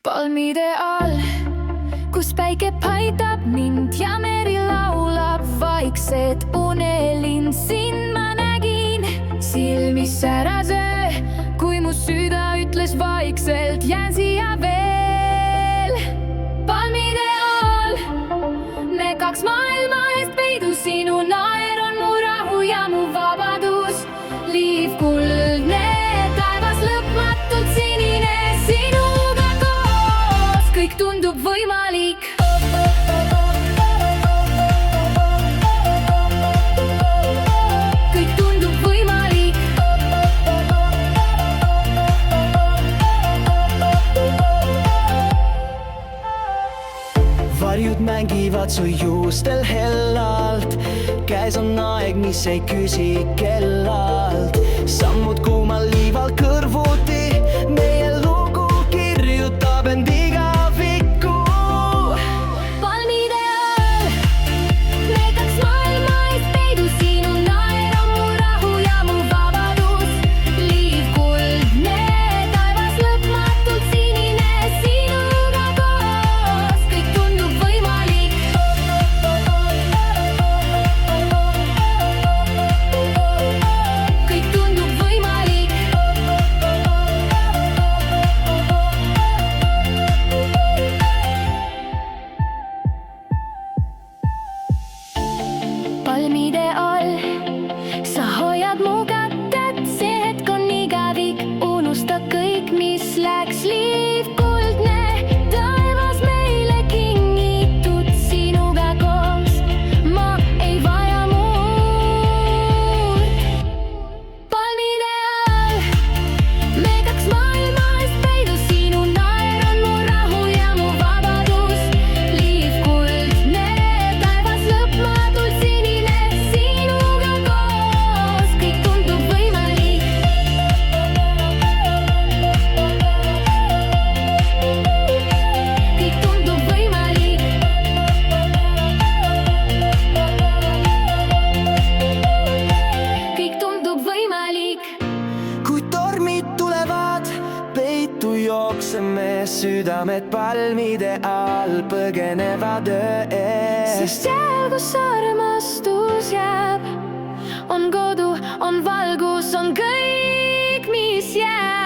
palmide all, kus päike paistab mind ja meri laulab vaikset unelind. Sind ma nägin, silmis säras öö, kui mu süda ütles vaikselt, jään siia veel. Palmide all, me kaks maailma eest peidu, sinu naer on mu rahu ja mu vabadus. Liiv kuldne, taevas lõpmatult sinine, sinuga koos kõik tundub võimalik. Kõik tundub võimalik. Varjud mängivad su juustel hellalt, käes on aeg, mis ei küsi kellalt. Sammud kuumal liival kõrvuti, meie lugu kirjutab end igavikku. Palmide all, me kaks maailma eest peidu, sinu naer on mu rahu ja mu vabadus. Liiv kuldne, taevas lõpmatult sinine, sinuga koos kõik tundub võimalik. Kõik tundub võimalik. Palmide all, sa hoiad mu kätt, see hetk on igavik, unusta kõik, mis läks. Liiv kuldne, taevas meile kingitud, sinuga koos ma ei vaja muud. Palmide all, me kaks maailma eest peidu, sinu naer on mu rahu ja mu vabadus. Liiv kuldne, taevas lõpmatult sinine, sinuga koos kõik tundub võimalik. Kõik tundub võimalik. Kõik tundub võimalik. Kui tormid tulevad, peitu jookseme, südamed palmide all põgenevad öö ees. Sest seal, kus armastus jääb, on kodu, on valgus, on kõik, mis jääb.